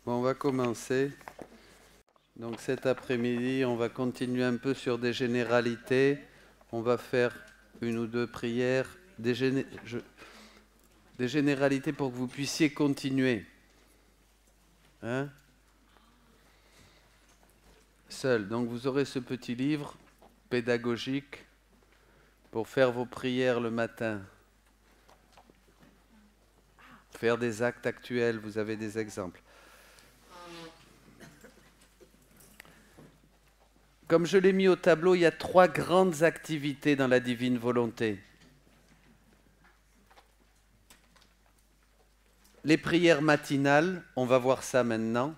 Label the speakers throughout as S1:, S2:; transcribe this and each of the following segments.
S1: Bon, on va commencer. Donc cet après-midi, on va continuer un peu sur des généralités. On va faire une ou deux prières, des généralités pour que vous puissiez continuer. Hein? Seul. Donc vous aurez ce petit livre pédagogique pour faire vos prières le matin. Faire des actes actuels, vous avez des exemples. Comme je l'ai mis au tableau, il y a 3 grandes activités dans la divine volonté. Les prières matinales, on va voir ça maintenant.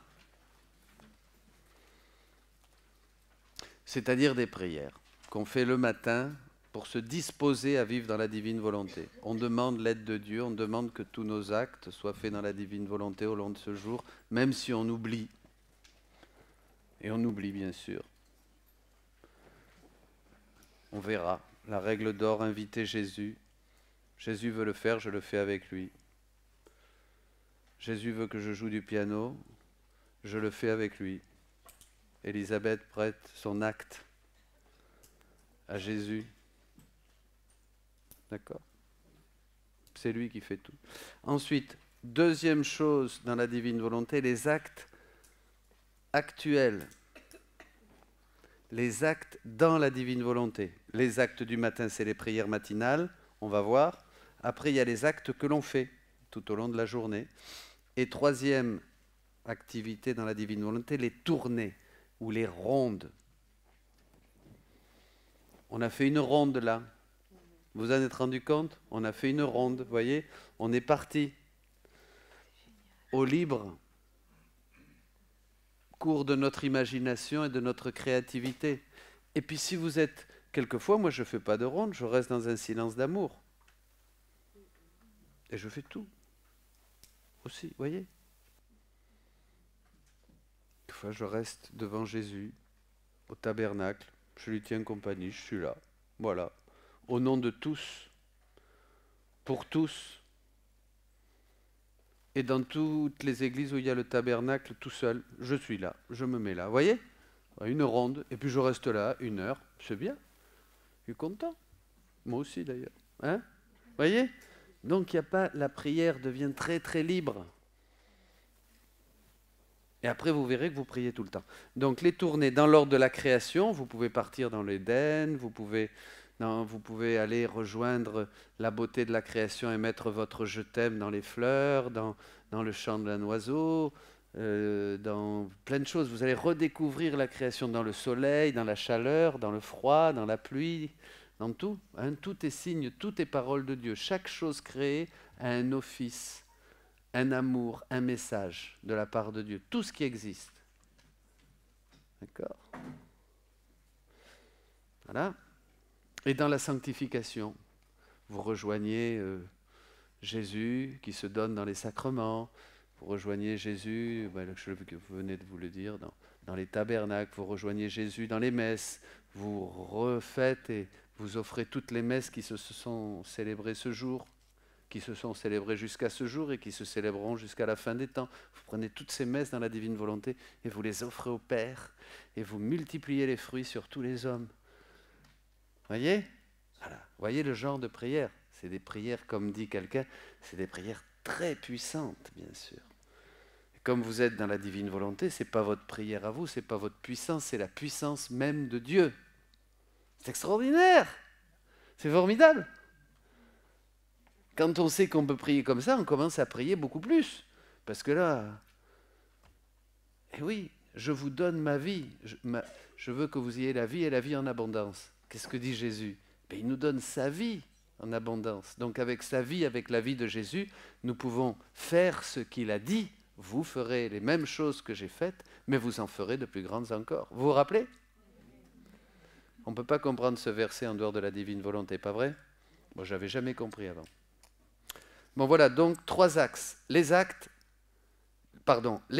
S1: C'est-à-dire des prières qu'on fait le matin pour se disposer à vivre dans la divine volonté. On demande l'aide de Dieu, on demande que tous nos actes soient faits dans la divine volonté au long de ce jour, même si on oublie. Et on oublie bien sûr. On verra. La règle d'or, inviter Jésus. Jésus veut le faire, je le fais avec lui. Jésus veut que je joue du piano, je le fais avec lui. Élisabeth prête son acte à Jésus. D'accord? C'est lui qui fait tout. Ensuite, deuxième chose dans la divine volonté, les actes actuels. Les actes dans la divine volonté. Les actes du matin, c'est les prières matinales, on va voir. Après, il y a les actes que l'on fait tout au long de la journée. Et troisième activité dans la divine volonté, les tournées ou les rondes. On a fait une ronde là. Vous en êtes rendu compte? On a fait une ronde, vous voyez? On est parti au libre cours de notre imagination et de notre créativité. Et puis si vous êtes... Quelquefois, moi je ne fais pas de ronde, je reste dans un silence d'amour. Et je fais tout. Aussi, vous voyez? Quelquefois, je reste devant Jésus, au tabernacle, je lui tiens compagnie, je suis là. Voilà. Au nom de tous, pour tous, et dans toutes les églises où il y a le tabernacle, tout seul, je suis là, je me mets là. Vous voyez? Une ronde, et puis je reste là, 1 heure, c'est bien. Je suis content. Moi aussi d'ailleurs. Hein? Vous voyez? Donc il n'y a pas, la prière devient très très libre. Et après vous verrez que vous priez tout le temps. Donc les tournées dans l'ordre de la création, vous pouvez partir dans l'Éden, vous pouvez aller rejoindre la beauté de la création et mettre votre je t'aime dans les fleurs, dans le chant d'un oiseau, dans plein de choses. Vous allez redécouvrir la création dans le soleil, dans la chaleur, dans le froid, dans la pluie, dans tout. Hein, tout est signe, tout est parole de Dieu. Chaque chose créée a un office, un amour, un message de la part de Dieu. Tout ce qui existe. D'accord? Voilà. Et dans la sanctification, vous rejoignez Jésus qui se donne dans les sacrements, vous rejoignez Jésus, je venais de vous le dire, dans les tabernacles, vous rejoignez Jésus dans les messes, vous refaites et vous offrez toutes les messes qui se sont célébrées ce jour, qui se sont célébrées jusqu'à ce jour et qui se célébreront jusqu'à la fin des temps. Vous prenez toutes ces messes dans la divine volonté et vous les offrez au Père et vous multipliez les fruits sur tous les hommes. Voyez? Voilà. Voyez le genre de prière. C'est des prières, comme dit quelqu'un, c'est des prières très puissantes, bien sûr. Et comme vous êtes dans la divine volonté, ce n'est pas votre prière à vous, ce n'est pas votre puissance, c'est la puissance même de Dieu. C'est extraordinaire. C'est formidable. Quand on sait qu'on peut prier comme ça, on commence à prier beaucoup plus. Parce que là, eh oui, je vous donne ma vie. Je veux que vous ayez la vie et la vie en abondance. Qu'est-ce que dit Jésus? Il nous donne sa vie en abondance. Donc avec sa vie, avec la vie de Jésus, nous pouvons faire ce qu'il a dit. Vous ferez les mêmes choses que j'ai faites, mais vous en ferez de plus grandes encore. Vous vous rappelez? On ne peut pas comprendre ce verset en dehors de la divine volonté, pas vrai? Moi, je n'avais jamais compris avant. Bon voilà, donc 3 axes. Les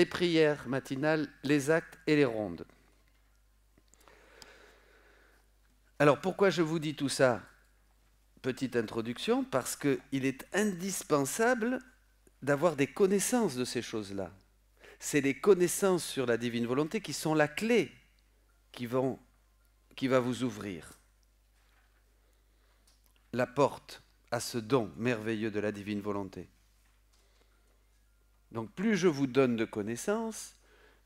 S1: prières matinales, les actes et les rondes. Alors pourquoi je vous dis tout ça? Petite introduction, parce qu'il est indispensable d'avoir des connaissances de ces choses-là. C'est les connaissances sur la divine volonté qui sont la clé qui va vous ouvrir la porte à ce don merveilleux de la divine volonté. Donc plus je vous donne de connaissances,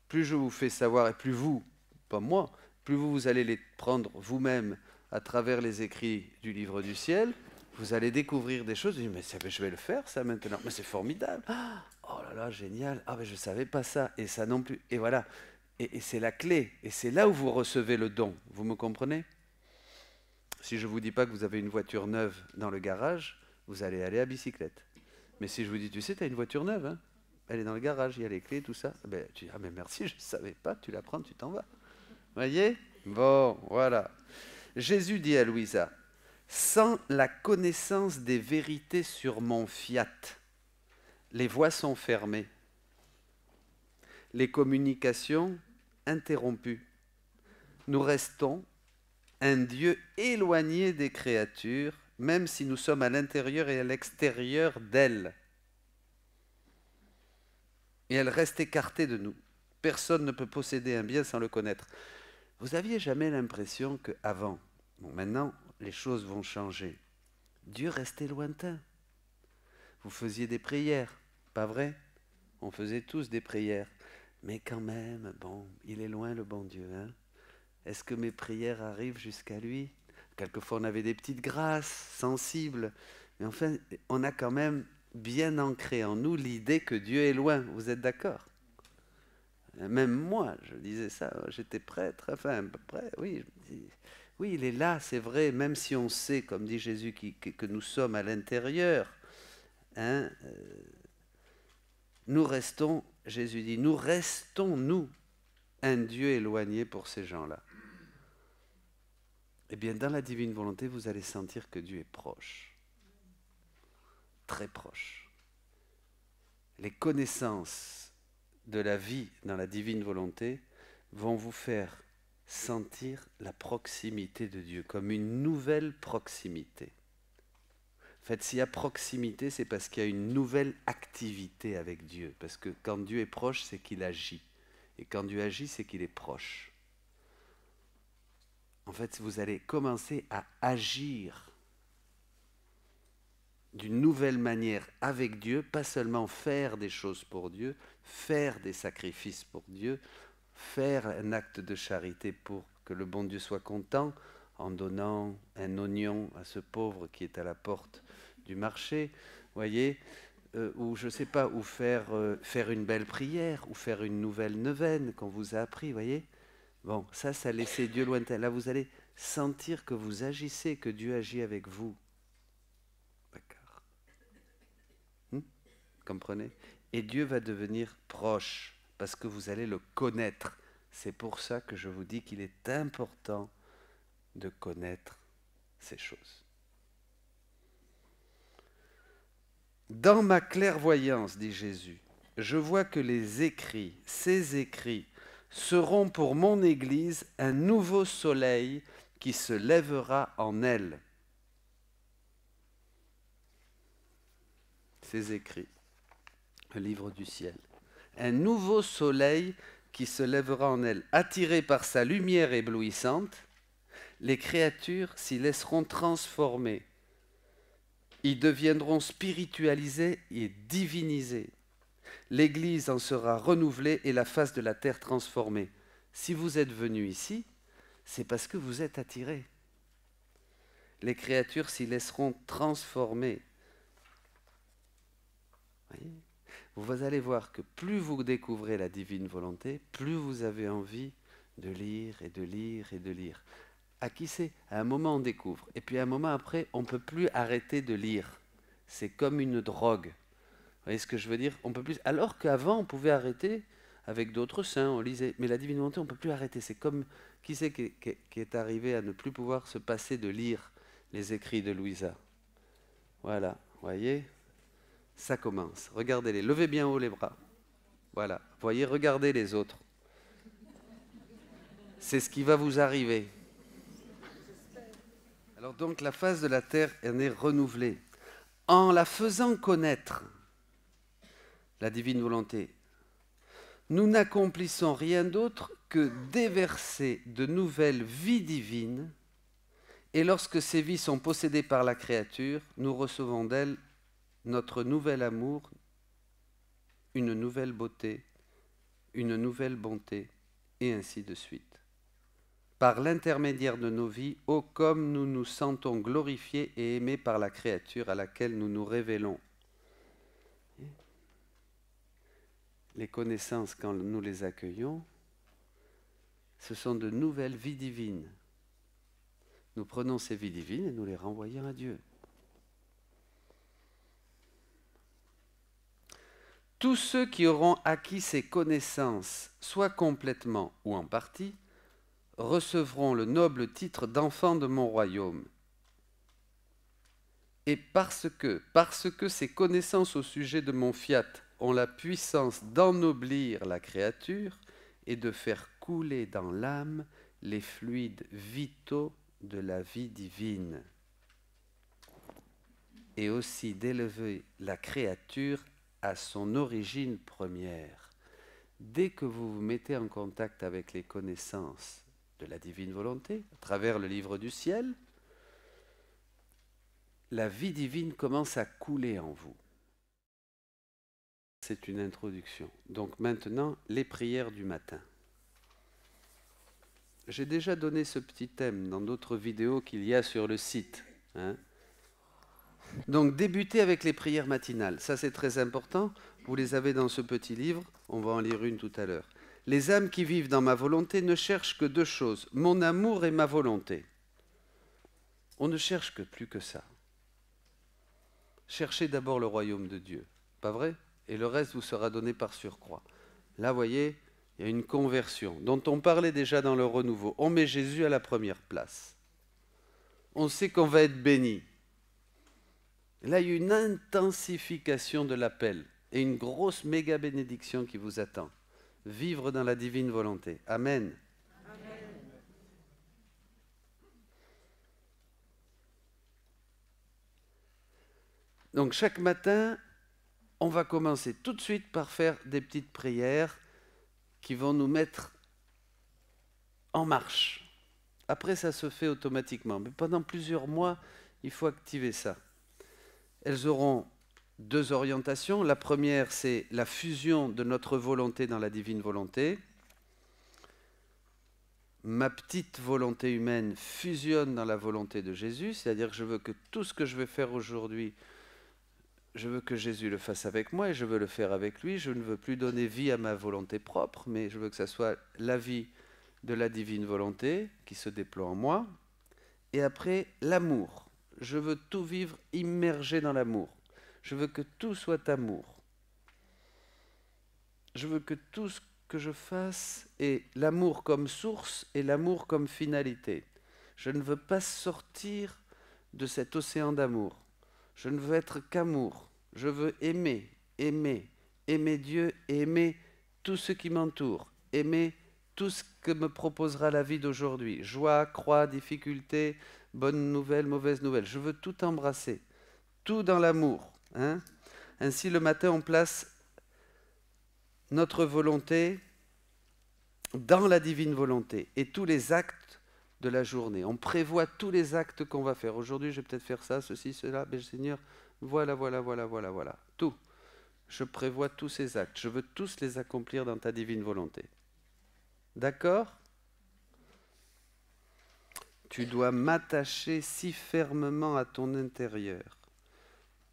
S1: plus je vous fais savoir, et plus vous, pas moi, plus vous allez les prendre vous-même à travers les écrits du livre du ciel, vous allez découvrir des choses, mais je vais le faire ça maintenant, mais c'est formidable, oh là là, génial, ah mais je ne savais pas ça, et ça non plus, et voilà, et c'est la clé, et c'est là où vous recevez le don, vous me comprenez? Si je ne vous dis pas que vous avez une voiture neuve dans le garage, vous allez aller à bicyclette. Mais si je vous dis, tu sais, tu as une voiture neuve, hein, elle est dans le garage, il y a les clés, tout ça. Ben, tu dis, ah mais merci, je ne savais pas, tu la prends, tu t'en vas. Voyez? Bon, voilà. Jésus dit à Louisa, sans la connaissance des vérités sur mon fiat, les voies sont fermées, les communications interrompues. Nous restons un Dieu éloigné des créatures, même si nous sommes à l'intérieur et à l'extérieur d'elles. Et elle reste écartée de nous. Personne ne peut posséder un bien sans le connaître. Vous aviez jamais l'impression qu'avant, bon maintenant les choses vont changer, Dieu restait lointain. Vous faisiez des prières, pas vrai? On faisait tous des prières. Mais quand même, bon, il est loin le bon Dieu, hein? Est-ce que mes prières arrivent jusqu'à lui? Quelquefois, on avait des petites grâces sensibles. Mais enfin, on a quand même bien ancré en nous l'idée que Dieu est loin. Vous êtes d'accord? Même moi, je disais ça. J'étais prêtre, enfin, près, oui. Oui, il est là, c'est vrai, même si on sait, comme dit Jésus, que nous sommes à l'intérieur. Hein, nous restons, Jésus dit, nous restons, nous, un Dieu éloigné pour ces gens-là. Eh bien, dans la divine volonté, vous allez sentir que Dieu est proche, très proche. Les connaissances de la vie dans la divine volonté vont vous faire sentir la proximité de Dieu, comme une nouvelle proximité. En fait, s'il y a proximité, c'est parce qu'il y a une nouvelle activité avec Dieu. Parce que quand Dieu est proche, c'est qu'il agit. Et quand Dieu agit, c'est qu'il est proche. En fait, vous allez commencer à agir d'une nouvelle manière avec Dieu, pas seulement faire des choses pour Dieu, faire des sacrifices pour Dieu, faire un acte de charité pour que le bon Dieu soit content en donnant un oignon à ce pauvre qui est à la porte du marché, voyez, ou je ne sais pas, ou faire une belle prière, ou faire une nouvelle neuvaine qu'on vous a appris, voyez. Bon, ça laissait Dieu lointain. Là, vous allez sentir que vous agissez, que Dieu agit avec vous. D'accord. Comprenez? Et Dieu va devenir proche, parce que vous allez le connaître. C'est pour ça que je vous dis qu'il est important de connaître ces choses. Dans ma clairvoyance, dit Jésus, je vois que les écrits, ces écrits, seront pour mon Église un nouveau soleil qui se lèvera en elle. Ces écrits, le livre du ciel. Un nouveau soleil qui se lèvera en elle. Attirés par sa lumière éblouissante, les créatures s'y laisseront transformer. Ils deviendront spiritualisés et divinisés. L'Église en sera renouvelée et la face de la terre transformée. Si vous êtes venus ici, c'est parce que vous êtes attirés. Les créatures s'y laisseront transformer. Vous allez voir que plus vous découvrez la divine volonté, plus vous avez envie de lire et de lire et de lire. À qui c'est? À un moment on découvre, et puis à un moment après, on ne peut plus arrêter de lire. C'est comme une drogue. Vous voyez ce que je veux dire? On peut plus. Alors qu'avant, on pouvait arrêter avec d'autres saints, on lisait. Mais la divine volonté, on ne peut plus arrêter. C'est comme qui c'est qui est arrivé à ne plus pouvoir se passer de lire les écrits de Louisa. Voilà, vous voyez? Ça commence. Regardez-les. Levez bien haut les bras. Voilà. Vous voyez, regardez les autres. C'est ce qui va vous arriver. Alors donc, la face de la terre en est renouvelée. En la faisant connaître, la divine volonté, nous n'accomplissons rien d'autre que déverser de nouvelles vies divines, et lorsque ces vies sont possédées par la créature, nous recevons d'elle notre nouvel amour, une nouvelle beauté, une nouvelle bonté, et ainsi de suite. Par l'intermédiaire de nos vies, ô comme nous nous sentons glorifiés et aimés par la créature à laquelle nous nous révélons. Les connaissances, quand nous les accueillons, ce sont de nouvelles vies divines. Nous prenons ces vies divines et nous les renvoyons à Dieu. Tous ceux qui auront acquis ces connaissances, soit complètement ou en partie, recevront le noble titre d'enfants de mon royaume. Et parce que ces connaissances au sujet de mon fiat ont la puissance d'ennoblir la créature et de faire couler dans l'âme les fluides vitaux de la vie divine, et aussi d'élever la créature à son origine première. Dès que vous vous mettez en contact avec les connaissances de la divine volonté, à travers le livre du ciel, la vie divine commence à couler en vous. C'est une introduction. Donc maintenant, les prières du matin. J'ai déjà donné ce petit thème dans d'autres vidéos qu'il y a sur le site. Donc débutez avec les prières matinales. Ça c'est très important. Vous les avez dans ce petit livre. On va en lire une tout à l'heure. Les âmes qui vivent dans ma volonté ne cherchent que deux choses, mon amour et ma volonté. On ne cherche que plus que ça. Cherchez d'abord le royaume de Dieu. Pas vrai ? Et le reste vous sera donné par surcroît. Là, vous voyez, il y a une conversion dont on parlait déjà dans le renouveau. On met Jésus à la première place. On sait qu'on va être béni. Là, il y a une intensification de l'appel et une grosse méga bénédiction qui vous attend. Vivre dans la divine volonté. Amen. Amen. Donc chaque matin, on va commencer tout de suite par faire des petites prières qui vont nous mettre en marche. Après, ça se fait automatiquement. Mais pendant plusieurs mois, il faut activer ça. Elles auront deux orientations. La première, c'est la fusion de notre volonté dans la divine volonté. Ma petite volonté humaine fusionne dans la volonté de Jésus, c'est-à-dire que je veux que tout ce que je vais faire aujourd'hui, je veux que Jésus le fasse avec moi et je veux le faire avec lui. Je ne veux plus donner vie à ma volonté propre, mais je veux que ça soit la vie de la divine volonté qui se déploie en moi. Et après, l'amour. Je veux tout vivre immergé dans l'amour. Je veux que tout soit amour. Je veux que tout ce que je fasse ait l'amour comme source et l'amour comme finalité. Je ne veux pas sortir de cet océan d'amour. Je ne veux être qu'amour. Je veux aimer, aimer, aimer Dieu et aimer tout ce qui m'entoure. Aimer tout ce que me proposera la vie d'aujourd'hui. Joie, croix, difficulté, bonne nouvelle, mauvaise nouvelle. Je veux tout embrasser. Tout dans l'amour. Ainsi, le matin, on place notre volonté dans la divine volonté et tous les actes de la journée. On prévoit tous les actes qu'on va faire. Aujourd'hui, je vais peut-être faire ça, ceci, cela. Mais Seigneur, voilà. Tout. Je prévois tous ces actes. Je veux tous les accomplir dans ta divine volonté. D'accord ? Tu dois m'attacher si fermement à ton intérieur,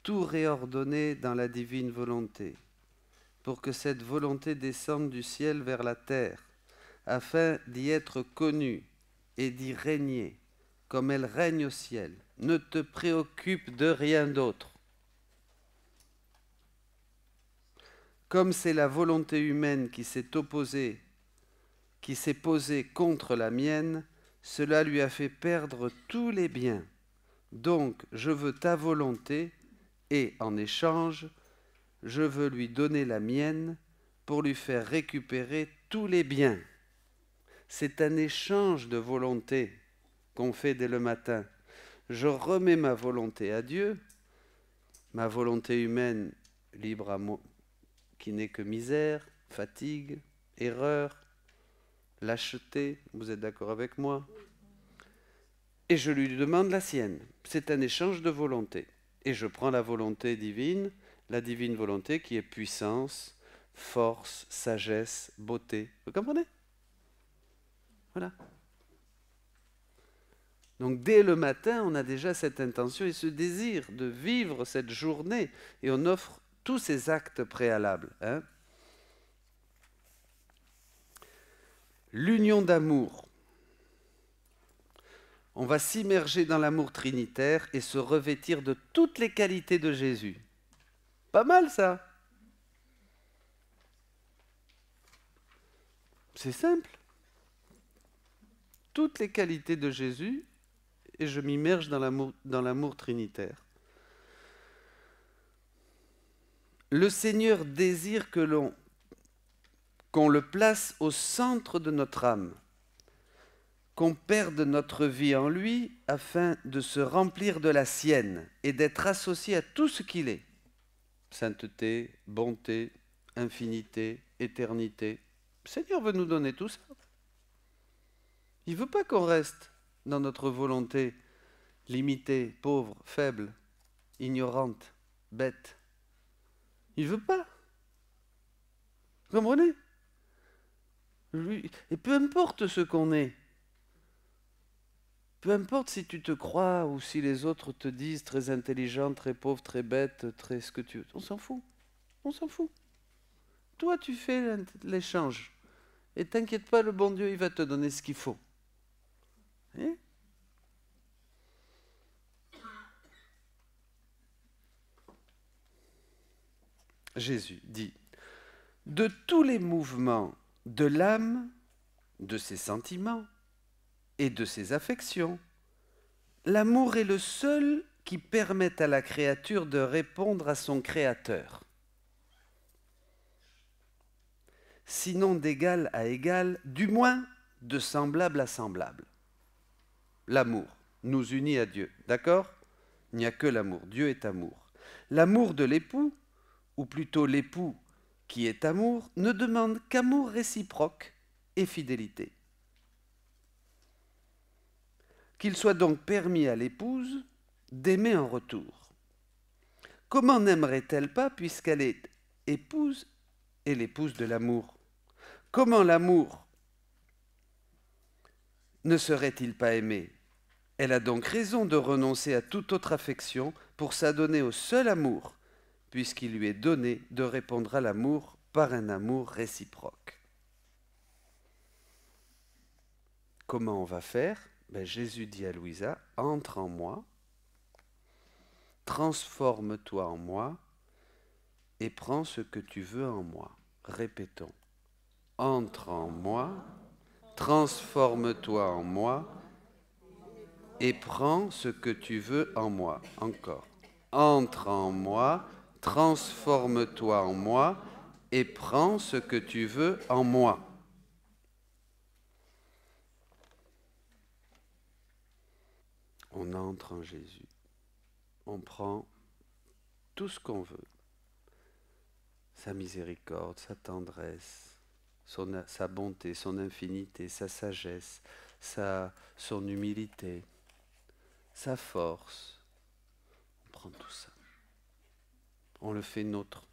S1: tout réordonner dans la divine volonté, pour que cette volonté descende du ciel vers la terre, afin d'y être connue et d'y régner, comme elle règne au ciel. Ne te préoccupe de rien d'autre. Comme c'est la volonté humaine qui s'est opposée, qui s'est posée contre la mienne, cela lui a fait perdre tous les biens. Donc, je veux ta volonté et, en échange, je veux lui donner la mienne pour lui faire récupérer tous les biens. C'est un échange de volonté qu'on fait dès le matin. Je remets ma volonté à Dieu, ma volonté humaine libre à moi, qui n'est que misère, fatigue, erreur, lâcheté, vous êtes d'accord avec moi? Et je lui demande la sienne. C'est un échange de volonté. Et je prends la volonté divine, la divine volonté qui est puissance, force, sagesse, beauté. Vous comprenez? Voilà. Donc dès le matin, on a déjà cette intention et ce désir de vivre cette journée. Et on offre tous ces actes préalables. Hein? L'union d'amour. On va s'immerger dans l'amour trinitaire et se revêtir de toutes les qualités de Jésus. Pas mal ça. C'est simple. Toutes les qualités de Jésus et je m'immerge dans l'amour trinitaire. Le Seigneur désire qu'on le place au centre de notre âme, qu'on perde notre vie en lui afin de se remplir de la sienne et d'être associé à tout ce qu'il est. Sainteté, bonté, infinité, éternité. Le Seigneur veut nous donner tout ça. Il ne veut pas qu'on reste dans notre volonté limitée, pauvre, faible, ignorante, bête. Il ne veut pas. Vous comprenez? Et peu importe ce qu'on est, peu importe si tu te crois ou si les autres te disent très intelligent, très pauvre, très bête, très ce que tu veux, on s'en fout. On s'en fout. Toi, tu fais l'échange. Et t'inquiète pas, le bon Dieu, il va te donner ce qu'il faut. Et Jésus dit, de tous les mouvements de l'âme, de ses sentiments et de ses affections, l'amour est le seul qui permette à la créature de répondre à son Créateur. Sinon d'égal à égal, du moins de semblable à semblable. L'amour nous unit à Dieu, d'accord? Il n'y a que l'amour, Dieu est amour. L'amour de l'époux, ou plutôt l'époux qui est amour, ne demande qu'amour réciproque et fidélité. Qu'il soit donc permis à l'épouse d'aimer en retour. Comment n'aimerait-elle pas puisqu'elle est épouse et l'épouse de l'amour? Comment l'amour ne serait-il pas aimé? Elle a donc raison de renoncer à toute autre affection pour s'adonner au seul amour, puisqu'il lui est donné de répondre à l'amour par un amour réciproque. Comment on va faire? Jésus dit à Louisa, entre en moi, transforme-toi en moi et prends ce que tu veux en moi. Répétons. Entre en moi, transforme-toi en moi et prends ce que tu veux en moi. Encore. Entre en moi, transforme-toi en moi et prends ce que tu veux en moi. On entre en Jésus. On prend tout ce qu'on veut. Sa miséricorde, sa tendresse, sa bonté, son infinité, sa sagesse, son humilité, sa force. On prend tout ça. On le fait nôtre.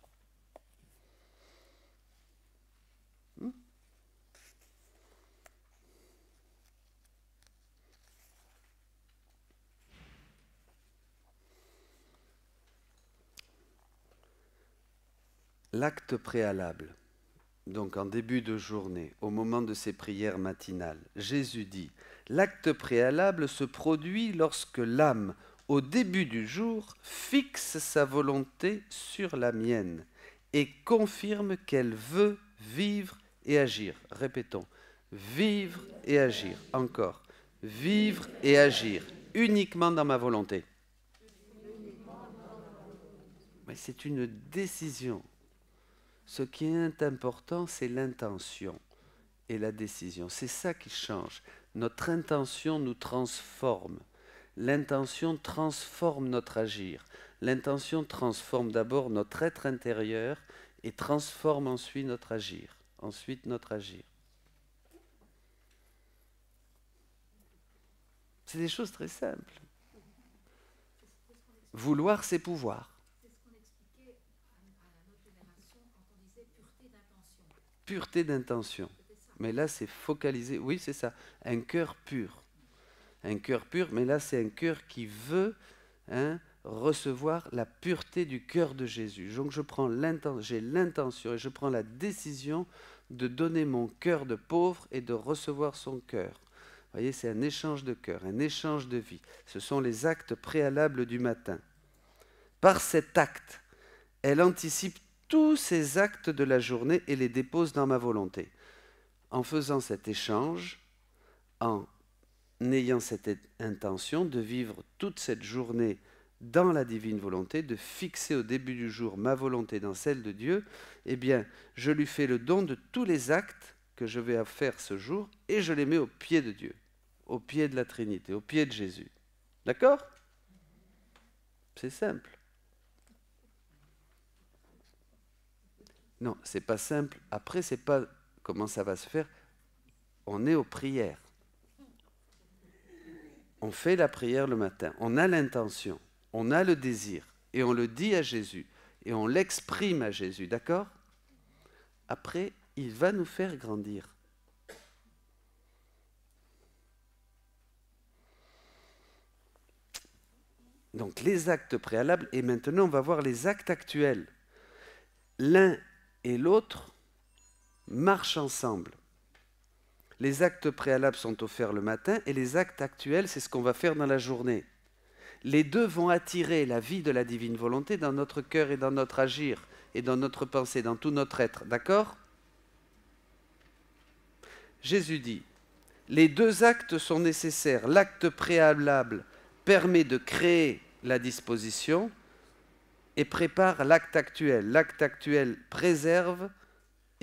S1: L'acte préalable, donc en début de journée, au moment de ses prières matinales, Jésus dit, l'acte préalable se produit lorsque l'âme, au début du jour, fixe sa volonté sur la mienne et confirme qu'elle veut vivre et agir. Répétons, vivre et agir. Encore, vivre et agir uniquement dans ma volonté. Mais c'est une décision. Ce qui est important, c'est l'intention et la décision. C'est ça qui change. Notre intention nous transforme. L'intention transforme notre agir. L'intention transforme d'abord notre être intérieur et transforme ensuite notre agir. C'est des choses très simples. Vouloir, c'est pouvoir.
S2: C'est ce qu'on expliquait à notre génération quand on disait pureté d'intention.
S1: Pureté d'intention. Mais là, c'est focalisé. Oui, c'est ça. Un cœur pur. Un cœur pur, mais là, c'est un cœur qui veut recevoir la pureté du cœur de Jésus. Donc, j'ai l'intention et je prends la décision de donner mon cœur de pauvre et de recevoir son cœur. Vous voyez, c'est un échange de cœur, un échange de vie. Ce sont les actes préalables du matin. Par cet acte, elle anticipe tous ces actes de la journée et les dépose dans ma volonté. En faisant cet échange, en ayant cette intention de vivre toute cette journée dans la divine volonté, de fixer au début du jour ma volonté dans celle de Dieu, eh bien, je lui fais le don de tous les actes que je vais faire ce jour et je les mets au pied de Dieu, au pied de la Trinité, au pied de Jésus. D'accord ? C'est simple. Non, c'est pas simple. Après, c'est pas comment ça va se faire. On est aux prières. On fait la prière le matin. On a l'intention. On a le désir. Et on le dit à Jésus. Et on l'exprime à Jésus. D'accord ? Après, il va nous faire grandir. Donc, les actes préalables. Et maintenant, on va voir les actes actuels. L'un et l'autre marchent ensemble. Les actes préalables sont offerts le matin et les actes actuels, c'est ce qu'on va faire dans la journée. Les deux vont attirer la vie de la divine volonté dans notre cœur et dans notre agir et dans notre pensée, dans tout notre être. D'accord ? Jésus dit, les deux actes sont nécessaires. L'acte préalable permet de créer la disposition et prépare l'acte actuel. L'acte actuel préserve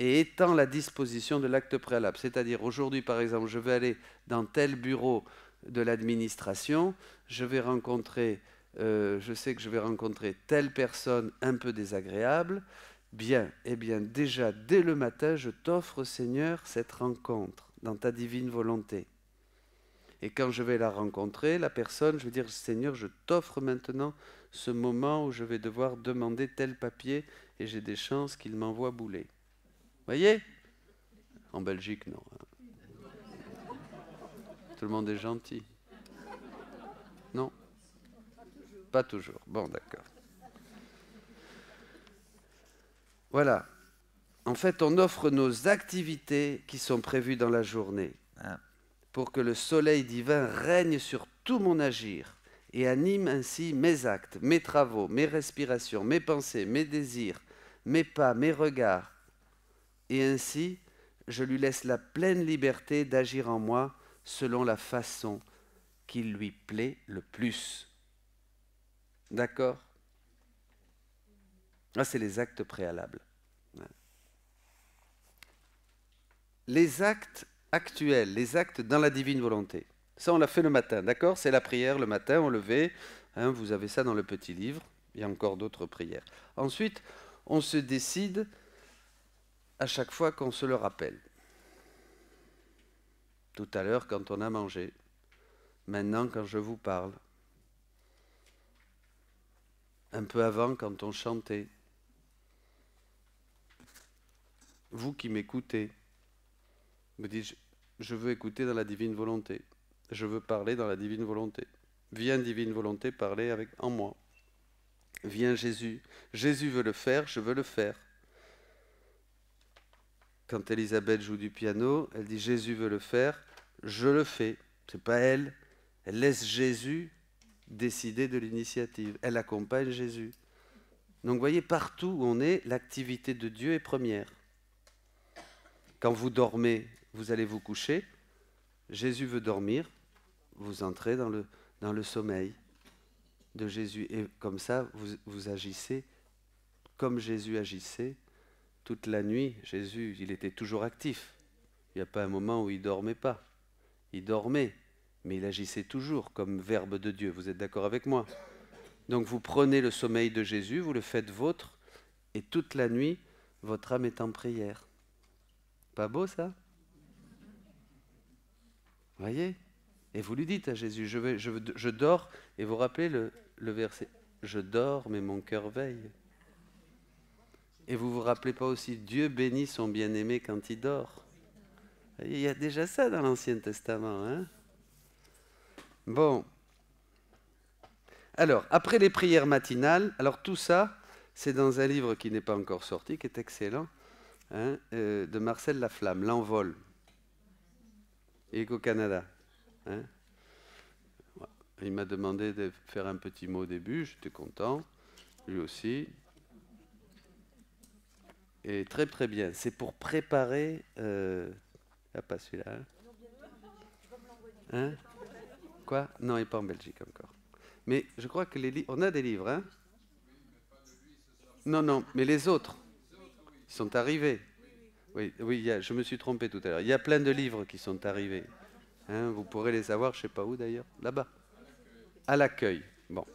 S1: et étend la disposition de l'acte préalable. C'est-à-dire, aujourd'hui, par exemple, je vais aller dans tel bureau de l'administration, je sais que je vais rencontrer telle personne un peu désagréable. Bien, eh bien, déjà, dès le matin, je t'offre, Seigneur, cette rencontre dans ta divine volonté. Et quand je vais la rencontrer, la personne, je vais dire, Seigneur, je t'offre maintenant ce moment où je vais devoir demander tel papier et j'ai des chances qu'il m'envoie bouler. Voyez ? En Belgique, non. Tout le monde est gentil. Non ? Pas toujours. Bon, d'accord. Voilà. En fait, on offre nos activités qui sont prévues dans la journée pour que le soleil divin règne sur tout mon agir et anime ainsi mes actes, mes travaux, mes respirations, mes pensées, mes désirs, mes pas, mes regards. Et ainsi, je lui laisse la pleine liberté d'agir en moi selon la façon qui lui plaît le plus. D'accord ? Là, c'est les actes préalables. Les actes actuels, les actes dans la divine volonté. Ça, on l'a fait le matin, d'accord ? C'est la prière le matin, on levait. Vous avez ça dans le petit livre. Il y a encore d'autres prières. Ensuite, on se décide à chaque fois qu'on se le rappelle. Tout à l'heure, quand on a mangé. Maintenant, quand je vous parle. Un peu avant, quand on chantait. Vous qui m'écoutez, vous dites, je veux écouter dans la divine volonté. Je veux parler dans la divine volonté. Viens, divine volonté, parler en moi. Viens, Jésus. Jésus veut le faire, je veux le faire. Quand Elisabeth joue du piano, elle dit, Jésus veut le faire, je le fais. C'est pas elle. Elle laisse Jésus décider de l'initiative. Elle accompagne Jésus. Donc, vous voyez, partout où on est, l'activité de Dieu est première. Quand vous dormez, vous allez vous coucher. Jésus veut dormir. Vous entrez dans le sommeil de Jésus. Et comme ça, vous agissez comme Jésus agissait toute la nuit. Jésus, il était toujours actif. Il n'y a pas un moment où il ne dormait pas. Il dormait, mais il agissait toujours comme Verbe de Dieu. Vous êtes d'accord avec moi ? Donc vous prenez le sommeil de Jésus, vous le faites vôtre, et toute la nuit, votre âme est en prière. Pas beau ça? Voyez? Et vous lui dites à Jésus, je dors, et vous rappelez le verset, je dors mais mon cœur veille. Et vous vous rappelez pas aussi, Dieu bénit son bien-aimé quand il dort. Il y a déjà ça dans l'Ancien Testament. Hein? Bon. Alors, après les prières matinales, alors tout ça, c'est dans un livre qui n'est pas encore sorti, qui est excellent, hein, de Marcel Laflamme, L'Envol, Éco-Canada. Hein. Il m'a demandé de faire un petit mot au début, j'étais content, lui aussi. Et très très bien, c'est pour préparer... Ah, pas celui-là. Hein? Quoi? Non, il n'est pas en Belgique encore. Mais je crois que on a des livres, hein? Non, non, mais les autres, ils sont arrivés. Oui, oui, je me suis trompé tout à l'heure. Il y a plein de livres qui sont arrivés. Hein, vous pourrez les avoir, je ne sais pas où d'ailleurs, là-bas. À l'accueil. Bon,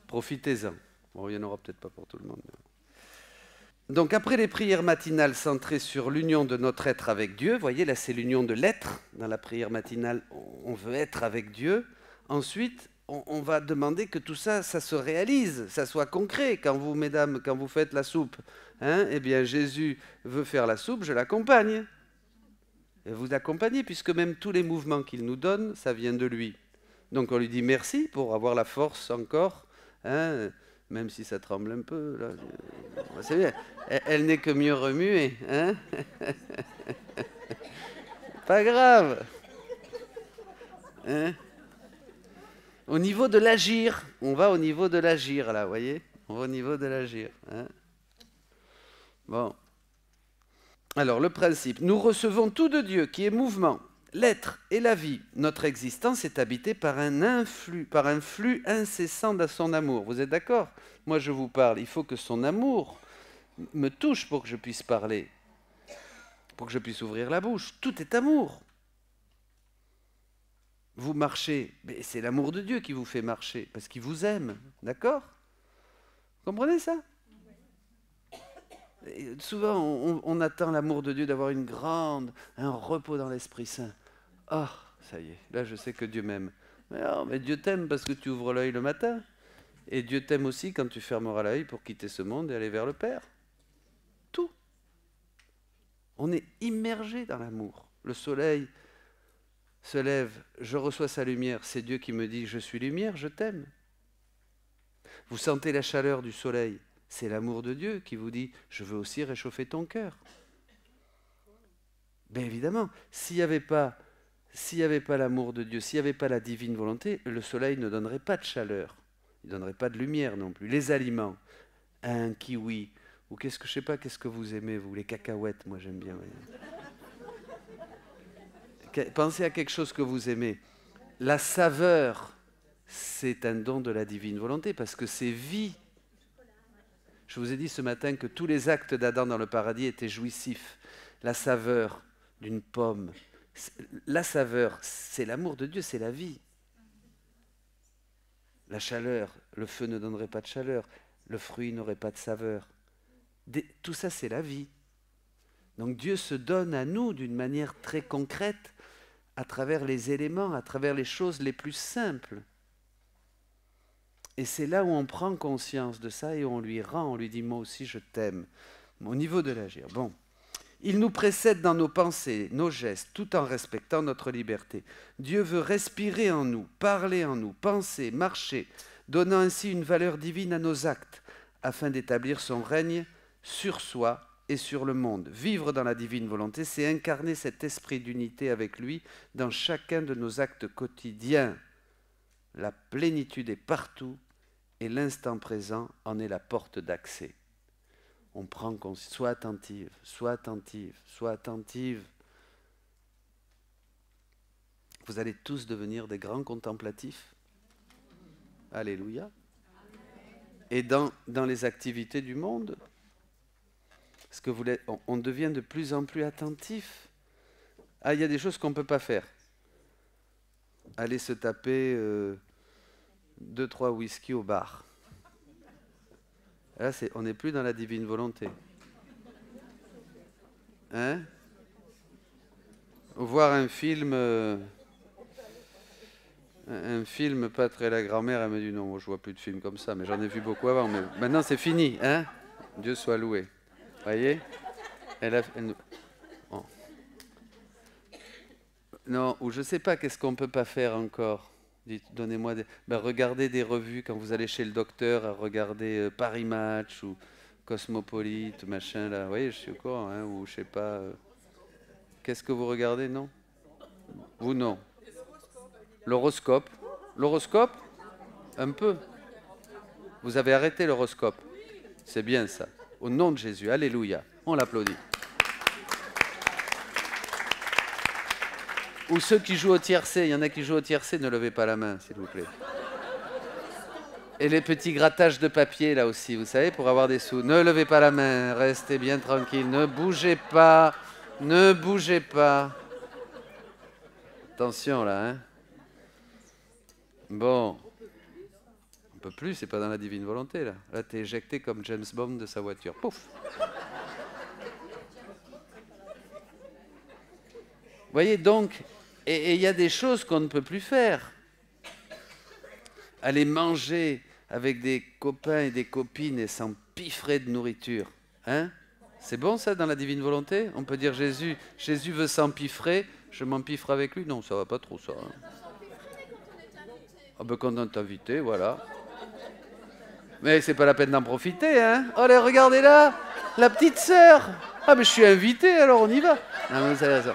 S1: profitez-en. Bon, il n'y en aura peut-être pas pour tout le monde. Donc après les prières matinales centrées sur l'union de notre être avec Dieu, vous voyez là c'est l'union de l'être, dans la prière matinale on veut être avec Dieu, ensuite on va demander que tout ça, ça se réalise, ça soit concret. Quand vous, mesdames, quand vous faites la soupe, hein, eh bien Jésus veut faire la soupe, je l'accompagne. Et vous accompagnez, puisque même tous les mouvements qu'il nous donne, ça vient de lui. Donc on lui dit merci pour avoir la force encore, hein, même si ça tremble un peu. Là. C'est bien. Elle n'est que mieux remuée. Hein. Pas grave. Hein. Au niveau de l'agir, on va au niveau de l'agir, là, vous voyez? On va au niveau de l'agir. Hein. Bon. Alors, le principe. Nous recevons tout de Dieu qui est mouvement, l'être et la vie. Notre existence est habitée par un flux incessant de son amour. Vous êtes d'accord? Moi, je vous parle. Il faut que son amour me touche pour que je puisse parler, pour que je puisse ouvrir la bouche. Tout est amour. Vous marchez, mais c'est l'amour de Dieu qui vous fait marcher, parce qu'il vous aime. D'accord? Vous comprenez ça? Et souvent, on attend l'amour de Dieu d'avoir un repos dans l'Esprit Saint. Ah, ça y est, là je sais que Dieu m'aime. Mais non, mais Dieu t'aime parce que tu ouvres l'œil le matin. Et Dieu t'aime aussi quand tu fermeras l'œil pour quitter ce monde et aller vers le Père. Tout. On est immergé dans l'amour. Le soleil se lève, je reçois sa lumière, c'est Dieu qui me dit « Je suis lumière, je t'aime ». Vous sentez la chaleur du soleil, c'est l'amour de Dieu qui vous dit « Je veux aussi réchauffer ton cœur ». Bien évidemment, s'il n'y avait pas l'amour de Dieu, s'il n'y avait pas la divine volonté, le soleil ne donnerait pas de chaleur, il ne donnerait pas de lumière non plus. Les aliments, un kiwi, ou qu'est-ce que je sais pas, qu'est-ce que vous aimez, vous, les cacahuètes, moi j'aime bien. Ouais. Pensez à quelque chose que vous aimez. La saveur, c'est un don de la divine volonté parce que c'est vie. Je vous ai dit ce matin que tous les actes d'Adam dans le paradis étaient jouissifs. La saveur d'une pomme, la saveur, c'est l'amour de Dieu, c'est la vie. La chaleur, le feu ne donnerait pas de chaleur, le fruit n'aurait pas de saveur. Tout ça, c'est la vie. Donc Dieu se donne à nous d'une manière très concrète à travers les éléments, à travers les choses les plus simples. Et c'est là où on prend conscience de ça et on lui rend, on lui dit « moi aussi je t'aime ». Au niveau de l'agir. Bon. Il nous précède dans nos pensées, nos gestes, tout en respectant notre liberté. Dieu veut respirer en nous, parler en nous, penser, marcher, donnant ainsi une valeur divine à nos actes, afin d'établir son règne sur soi et sur le monde. Vivre dans la divine volonté, c'est incarner cet esprit d'unité avec lui dans chacun de nos actes quotidiens. La plénitude est partout et l'instant présent en est la porte d'accès. On prend conscience, sois attentive, sois attentive, sois attentive. Vous allez tous devenir des grands contemplatifs. Alléluia. Et dans les activités du monde, parce que on devient de plus en plus attentif. Ah, il y a des choses qu'on ne peut pas faire. Aller se taper 2-3 whisky au bar. Là, on n'est plus dans la divine volonté. Hein? Ou voir un film pas très la grand-mère, elle me dit non, moi, je vois plus de films comme ça, mais j'en ai vu beaucoup avant, mais maintenant c'est fini, hein? Dieu soit loué. Voyez? Oh. Non, ou je sais pas, qu'est-ce qu'on peut pas faire encore? Donnez-moi des... Ben, regardez des revues quand vous allez chez le docteur, regardez Paris Match ou Cosmopolite, machin là. Vous voyez, je suis au courant, hein, ou je sais pas. Qu'est-ce que vous regardez, non? Vous non. L'horoscope. L'horoscope? Un peu. Vous avez arrêté l'horoscope. C'est bien ça. Au nom de Jésus, alléluia. On l'applaudit. Ou ceux qui jouent au tiercé, il y en a qui jouent au tiercé, ne levez pas la main, s'il vous plaît. Et les petits grattages de papier, là aussi, vous savez, pour avoir des sous. Ne levez pas la main, restez bien tranquille, ne bougez pas, ne bougez pas. Attention, là, hein. Bon. On peut plus, c'est pas dans la divine volonté, là. Là, t'es éjecté comme James Bond de sa voiture. Pouf. Vous voyez, donc, et il y a des choses qu'on ne peut plus faire. Aller manger avec des copains et des copines et s'empiffrer de nourriture. Hein? C'est bon ça dans la divine volonté? On peut dire Jésus veut s'empiffrer, je m'empiffre avec lui? Non, ça va pas trop ça. Hein. Ah ben quand on est invité, voilà. Mais c'est pas la peine d'en profiter, hein? Allez, regardez là, la petite sœur. Ah mais je suis invité, alors on y va. Non, mais vous avez raison.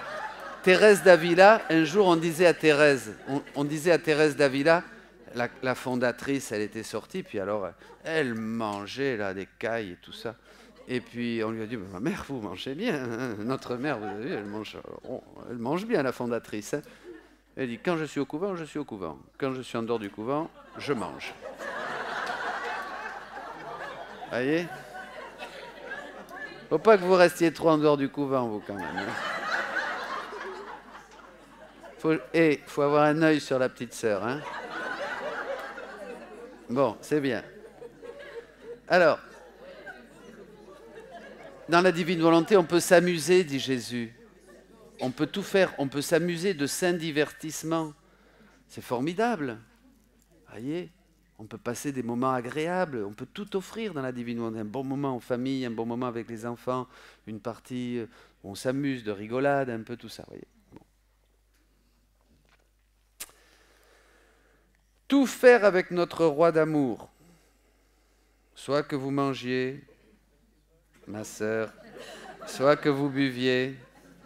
S1: Thérèse d'Avila, un jour on disait à Thérèse, d'Avila, la fondatrice, elle était sortie, puis alors elle mangeait là des cailles et tout ça. Et puis on lui a dit, ma mère, vous mangez bien, hein? Notre mère, vous avez vu, elle mange bien, la fondatrice. Hein? Elle dit, quand je suis au couvent, je suis au couvent. Quand je suis en dehors du couvent, je mange. Voyez? Faut pas que vous restiez trop en dehors du couvent, vous, quand même. Hein? Faut avoir un œil sur la petite sœur. Hein? Bon, c'est bien. Alors, dans la divine volonté, on peut s'amuser, dit Jésus. On peut tout faire, on peut s'amuser de saints divertissements. C'est formidable. Voyez, on peut passer des moments agréables, on peut tout offrir dans la divine volonté. Un bon moment en famille, un bon moment avec les enfants, une partie où on s'amuse, de rigolade, un peu tout ça. Voyez. Tout faire avec notre roi d'amour, soit que vous mangiez, ma sœur, soit que vous buviez,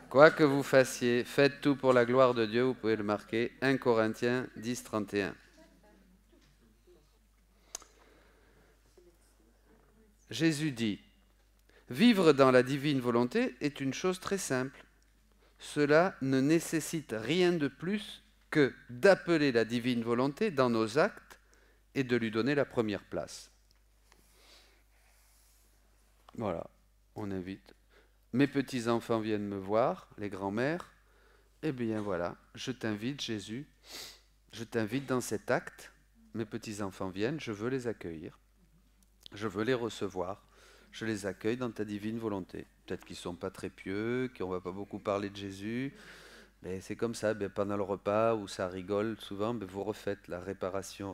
S1: quoi que vous fassiez, faites tout pour la gloire de Dieu, vous pouvez le marquer, 1 Corinthiens 10, 31. Jésus dit, vivre dans la divine volonté est une chose très simple. Cela ne nécessite rien de plus que d'appeler la divine volonté dans nos actes et de lui donner la première place. Voilà, on invite. Mes petits-enfants viennent me voir, les grands-mères. Eh bien voilà, je t'invite Jésus, je t'invite dans cet acte. Mes petits-enfants viennent, je veux les accueillir. Je veux les recevoir. Je les accueille dans ta divine volonté. Peut-être qu'ils ne sont pas très pieux, qu'on ne va pas beaucoup parler de Jésus. Mais c'est comme ça, bien, pendant le repas où ça rigole souvent, bien, vous refaites la réparation.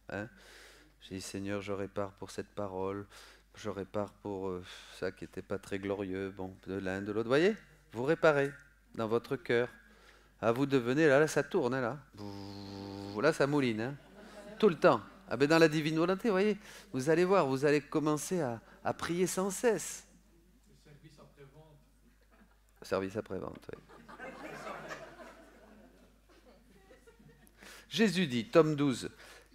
S1: Hein. J'ai dit, Seigneur, je répare pour cette parole, je répare pour ça qui n'était pas très glorieux, bon, de l'un, de l'autre. Vous voyez, vous réparez dans votre cœur. Ah, vous devenez, là ça tourne, hein, là. Là, ça mouline, hein. Tout le temps. Ah ben dans la divine volonté, vous voyez, vous allez voir, vous allez commencer à prier sans cesse. Le service après-vente. Service après-vente, oui. Jésus dit, tome 12,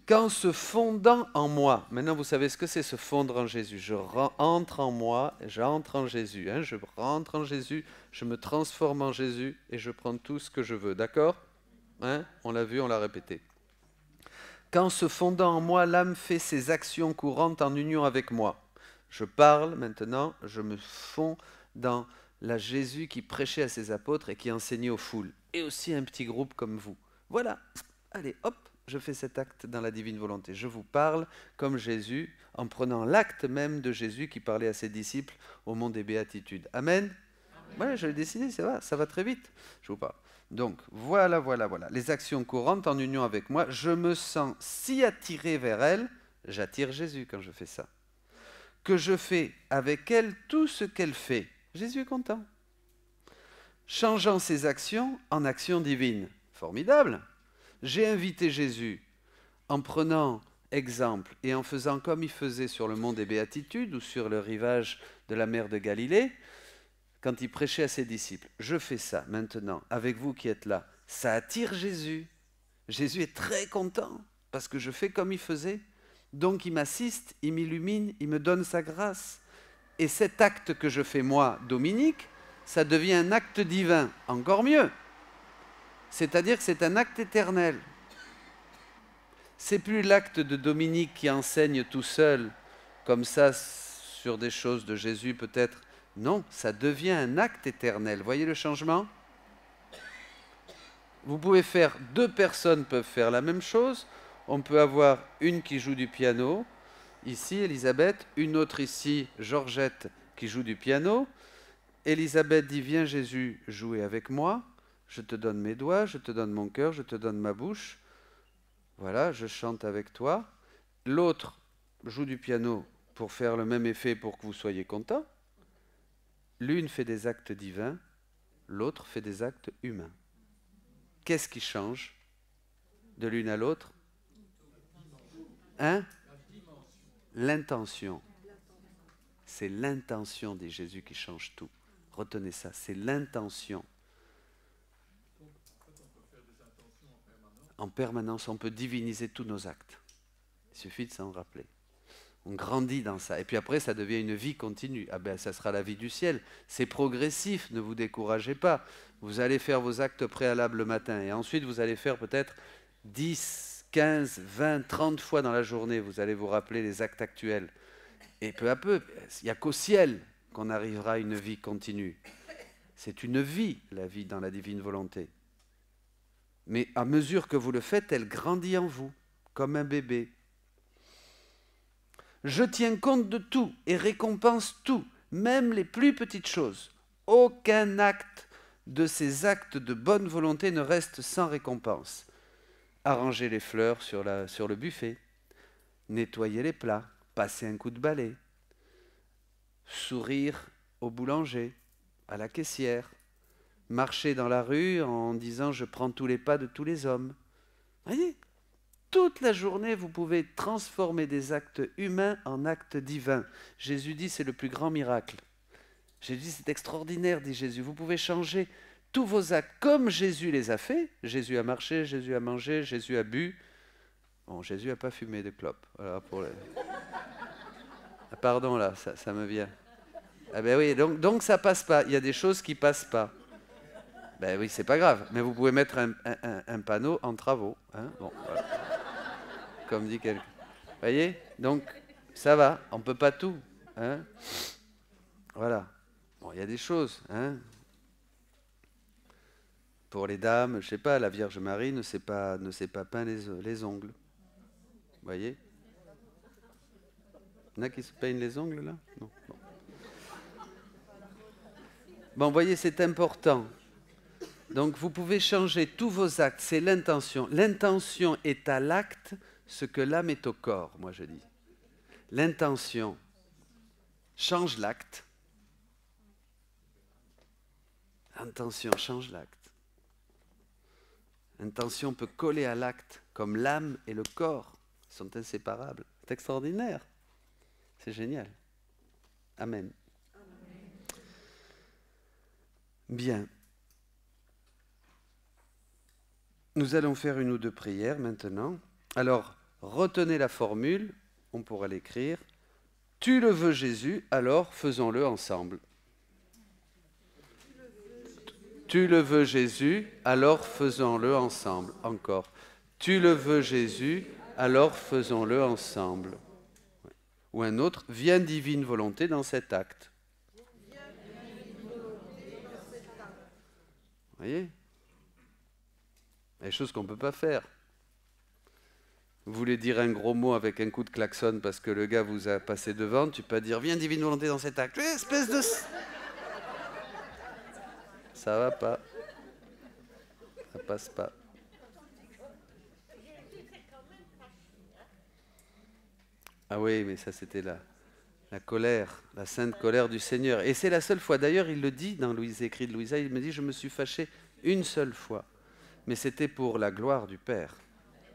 S1: qu'en se fondant en moi, maintenant vous savez ce que c'est se fondre en Jésus, je entre en moi, j'entre en Jésus, hein, je rentre en Jésus, je me transforme en Jésus et je prends tout ce que je veux, d'accord, hein? On l'a vu, on l'a répété. Qu'en se fondant en moi, l'âme fait ses actions courantes en union avec moi. Je parle maintenant, je me fonds dans la Jésus qui prêchait à ses apôtres et qui enseignait aux foules, et aussi un petit groupe comme vous. Voilà. Allez, hop, je fais cet acte dans la divine volonté. Je vous parle comme Jésus, en prenant l'acte même de Jésus qui parlait à ses disciples au mont des béatitudes. Amen. Amen. Ouais, je l'ai décidé, ça va très vite. Je vous parle. Donc, voilà. Les actions courantes en union avec moi, je me sens si attiré vers elle, j'attire Jésus quand je fais ça, que je fais avec elle tout ce qu'elle fait. Jésus est content. Changeant ses actions en actions divines. Formidable. J'ai invité Jésus en prenant exemple et en faisant comme il faisait sur le mont des Béatitudes ou sur le rivage de la mer de Galilée, quand il prêchait à ses disciples. Je fais ça maintenant, avec vous qui êtes là. Ça attire Jésus. Jésus est très content parce que je fais comme il faisait. Donc il m'assiste, il m'illumine, il me donne sa grâce. Et cet acte que je fais moi, Dominique, ça devient un acte divin, encore mieux. C'est-à-dire que c'est un acte éternel. C'est plus l'acte de Dominique qui enseigne tout seul, comme ça, sur des choses de Jésus peut-être. Non, ça devient un acte éternel. Voyez le changement? Vous pouvez faire, deux personnes peuvent faire la même chose. On peut avoir une qui joue du piano, ici Elisabeth, une autre ici, Georgette, qui joue du piano. Elisabeth dit, viens Jésus jouer avec moi, je te donne mes doigts, je te donne mon cœur, je te donne ma bouche. Voilà, je chante avec toi. L'autre joue du piano pour faire le même effet pour que vous soyez content. L'une fait des actes divins, l'autre fait des actes humains. Qu'est-ce qui change de l'une à l'autre? Hein? L'intention. C'est l'intention, dit Jésus, qui change tout. Retenez ça, c'est l'intention. En permanence, on peut diviniser tous nos actes. Il suffit de s'en rappeler. On grandit dans ça. Et puis après, ça devient une vie continue. Ah ben, ça sera la vie du ciel. C'est progressif, ne vous découragez pas. Vous allez faire vos actes préalables le matin. Et ensuite, vous allez faire peut-être 10, 15, 20, 30 fois dans la journée. Vous allez vous rappeler les actes actuels. Et peu à peu, il n'y a qu'au ciel qu'on arrivera à une vie continue. C'est une vie, la vie dans la divine volonté. Mais à mesure que vous le faites, elle grandit en vous, comme un bébé. Je tiens compte de tout et récompense tout, même les plus petites choses. Aucun acte de ces actes de bonne volonté ne reste sans récompense. Arranger les fleurs sur le buffet, nettoyer les plats, passer un coup de balai, sourire au boulanger, à la caissière, marcher dans la rue en disant « je prends tous les pas de tous les hommes ». Voyez, toute la journée, vous pouvez transformer des actes humains en actes divins. Jésus dit c'est le plus grand miracle. Jésus dit c'est extraordinaire, dit Jésus. Vous pouvez changer tous vos actes comme Jésus les a fait. Jésus a marché, Jésus a mangé, Jésus a bu. Bon, Jésus n'a pas fumé de clope. Voilà pour Ah, pardon, là, ça me vient. Ah ben oui, donc ça passe pas. Il y a des choses qui passent pas. Ben oui, c'est pas grave. Mais vous pouvez mettre un panneau en travaux. Hein, bon, voilà. Comme dit quelqu'un. Vous voyez? Donc, ça va. On ne peut pas tout. Hein, voilà. Bon, il y a des choses. Hein. Pour les dames, je ne sais pas, la Vierge Marie ne s'est pas peint les ongles. Vous voyez? Il y en a qui se peignent les ongles, là? Non. Bon, vous voyez, c'est important. Donc, vous pouvez changer tous vos actes. C'est l'intention. L'intention est à l'acte ce que l'âme est au corps, moi je dis. L'intention change l'acte. L'intention change l'acte. L'intention peut coller à l'acte, comme l'âme et le corps sont inséparables. C'est extraordinaire. C'est génial. Amen. Bien. Nous allons faire une ou deux prières maintenant. Alors, retenez la formule, on pourra l'écrire. Tu le veux Jésus, alors faisons-le ensemble. Tu le veux Jésus, alors faisons-le ensemble. Encore. Tu le veux Jésus, alors faisons-le ensemble. Ou un autre, viens divine volonté dans cet acte. Vous voyez ? Il y a des choses qu'on ne peut pas faire. Vous voulez dire un gros mot avec un coup de klaxon parce que le gars vous a passé devant, tu peux pas dire « Viens divine volonté dans cet acte ». Espèce de... ça va pas. Ça passe pas. Ah oui, mais ça c'était la colère, la sainte colère du Seigneur. Et c'est la seule fois, d'ailleurs il le dit dans les écrits de Louisa, il me dit, je me suis fâché une seule fois. Mais c'était pour la gloire du Père,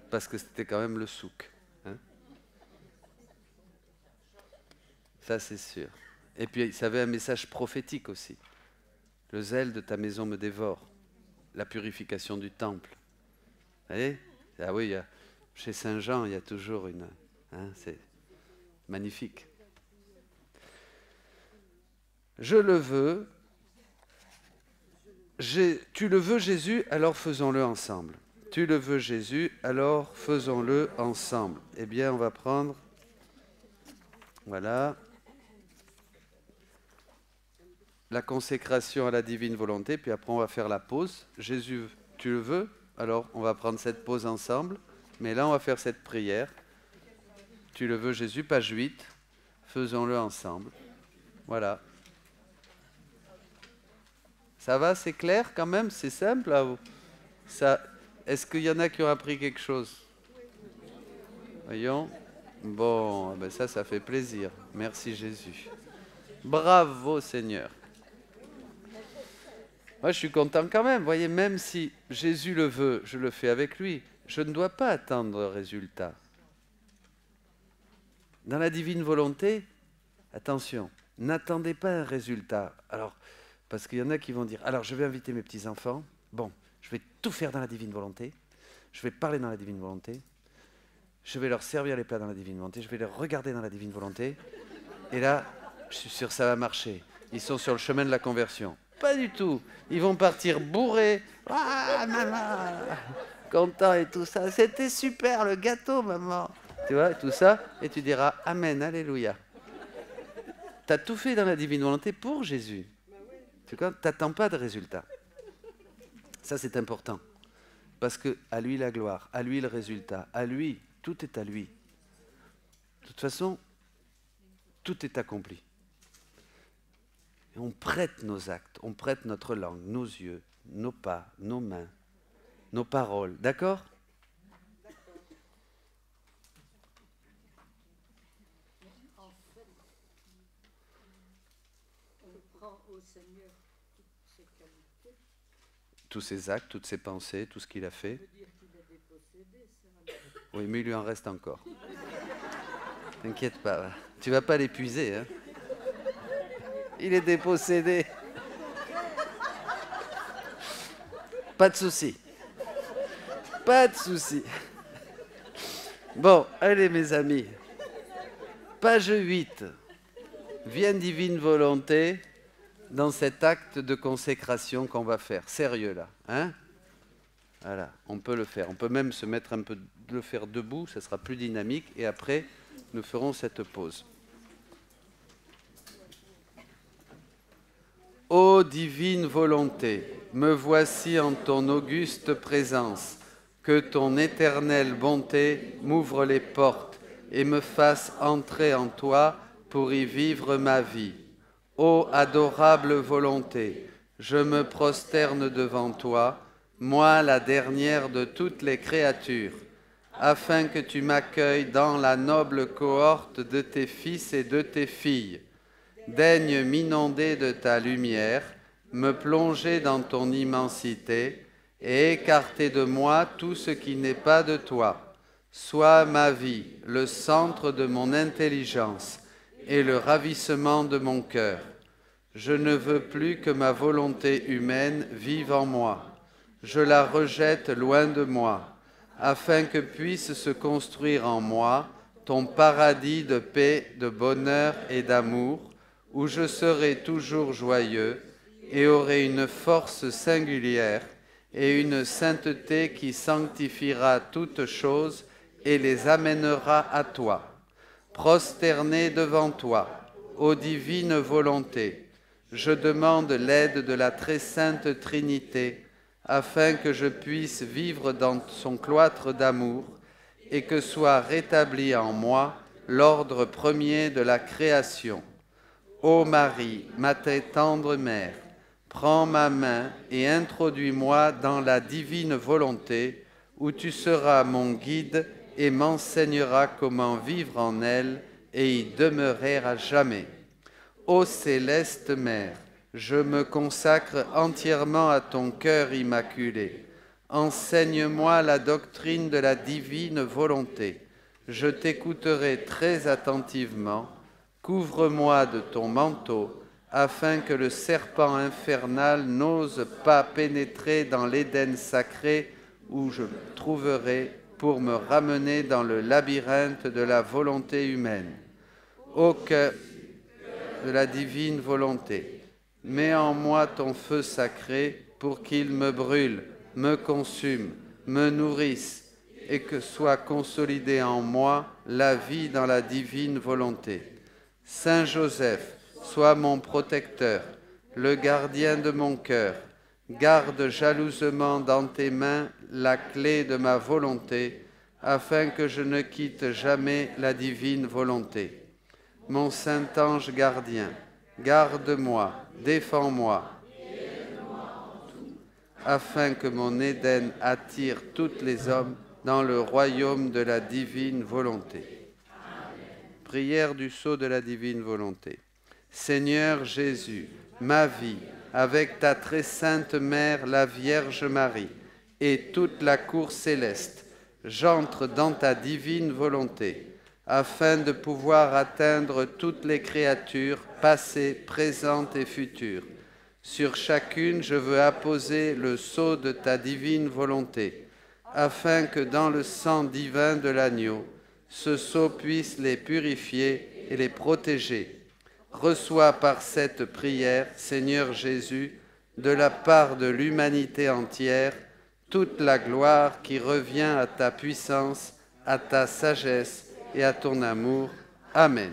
S1: parce que c'était quand même le souk. Hein, ça c'est sûr. Et puis ça avait un message prophétique aussi. Le zèle de ta maison me dévore. La purification du temple. Vous voyez ? Ah oui, chez Saint Jean, il y a toujours une... Hein, c'est magnifique. Je le veux. Tu le veux, Jésus, alors faisons-le ensemble. Tu le veux, Jésus, alors faisons-le ensemble. Eh bien, on va prendre... Voilà. La consécration à la divine volonté, puis après on va faire la pause. Jésus, tu le veux? Alors on va prendre cette pause ensemble, mais là on va faire cette prière. Tu le veux, Jésus, page 8, faisons-le ensemble. Voilà. Ça va, c'est clair quand même? C'est simple là, ça... Est-ce qu'il y en a qui ont appris quelque chose? Voyons. Bon, ben ça fait plaisir. Merci Jésus. Bravo Seigneur. Moi, je suis content quand même. Vous voyez, même si Jésus le veut, je le fais avec lui. Je ne dois pas attendre le résultat. Dans la divine volonté, attention, n'attendez pas un résultat. Alors, parce qu'il y en a qui vont dire, alors je vais inviter mes petits-enfants. Bon, je vais tout faire dans la divine volonté. Je vais parler dans la divine volonté. Je vais leur servir les plats dans la divine volonté. Je vais les regarder dans la divine volonté. Et là, je suis sûr que ça va marcher. Ils sont sur le chemin de la conversion. Pas du tout. Ils vont partir bourrés. Ah, maman, content et tout ça. C'était super, le gâteau, maman. Tu vois, tout ça. Et tu diras, Amen, Alléluia. Tu as tout fait dans la divine volonté pour Jésus. Tu n'attends pas de résultat. Ça, c'est important. Parce qu'à lui la gloire, à lui le résultat, à lui, tout est à lui. De toute façon, tout est accompli. Et on prête nos actes, on prête notre langue, nos yeux, nos pas, nos mains, nos paroles. D'accord ?
S3: En fait, on prend au Seigneur toutes ses qualités.
S1: Tous ses actes, toutes ses pensées, tout ce qu'il a fait.
S3: Ça veut dire qu'il est dépossédé, ça.
S1: Oui, mais il lui en reste encore. T'inquiète pas, tu vas pas l'épuiser. Hein ? Il est dépossédé. Pas de souci. Pas de souci. Bon, allez mes amis. Page 8. Viens divine volonté dans cet acte de consécration qu'on va faire. Sérieux là. Hein ? Voilà, on peut le faire. On peut même se mettre un peu, de le faire debout, ça sera plus dynamique. Et après, nous ferons cette pause. Ô divine volonté, me voici en ton auguste présence. Que ton éternelle bonté m'ouvre les portes et me fasse entrer en toi pour y vivre ma vie. Ô adorable volonté, je me prosterne devant toi, moi la dernière de toutes les créatures, afin que tu m'accueilles dans la noble cohorte de tes fils et de tes filles. Daigne m'inonder de ta lumière, me plonger dans ton immensité et écarter de moi tout ce qui n'est pas de toi. Sois ma vie, le centre de mon intelligence et le ravissement de mon cœur. Je ne veux plus que ma volonté humaine vive en moi. Je la rejette loin de moi, afin que puisse se construire en moi ton paradis de paix, de bonheur et d'amour, où je serai toujours joyeux et aurai une force singulière et une sainteté qui sanctifiera toutes choses et les amènera à toi. Prosterné devant toi, ô divine volonté, je demande l'aide de la très sainte Trinité, afin que je puisse vivre dans son cloître d'amour et que soit rétabli en moi l'ordre premier de la création. Ô Marie, ma très tendre mère, Prends ma main et introduis-moi dans la divine volonté, où tu seras mon guide et m'enseigneras comment vivre en elle et y demeurer à jamais. Ô céleste Mère, je me consacre entièrement à ton cœur immaculé. Enseigne-moi la doctrine de la divine volonté. Je t'écouterai très attentivement. Couvre-moi de ton manteau, afin que le serpent infernal n'ose pas pénétrer dans l'Éden sacré où je me trouverai pour me ramener dans le labyrinthe de la volonté humaine. Ô cœur de la divine volonté, mets en moi ton feu sacré pour qu'il me brûle, me consume, me nourrisse et que soit consolidée en moi la vie dans la divine volonté. Saint Joseph, sois mon protecteur, le gardien de mon cœur. Garde jalousement dans tes mains la clé de ma volonté, afin que je ne quitte jamais la divine volonté. Mon saint ange gardien, garde-moi, défends-moi, afin que mon Éden attire tous les hommes dans le royaume de la divine volonté. Prière du sceau de la divine volonté. Seigneur Jésus, ma vie, avec ta très sainte Mère, la Vierge Marie, et toute la cour céleste, j'entre dans ta divine volonté, afin de pouvoir atteindre toutes les créatures, passées, présentes et futures. Sur chacune, je veux apposer le sceau de ta divine volonté, afin que dans le sang divin de l'agneau, ce sceau puisse les purifier et les protéger. Reçois par cette prière, Seigneur Jésus, de la part de l'humanité entière, toute la gloire qui revient à ta puissance, à ta sagesse et à ton amour. Amen.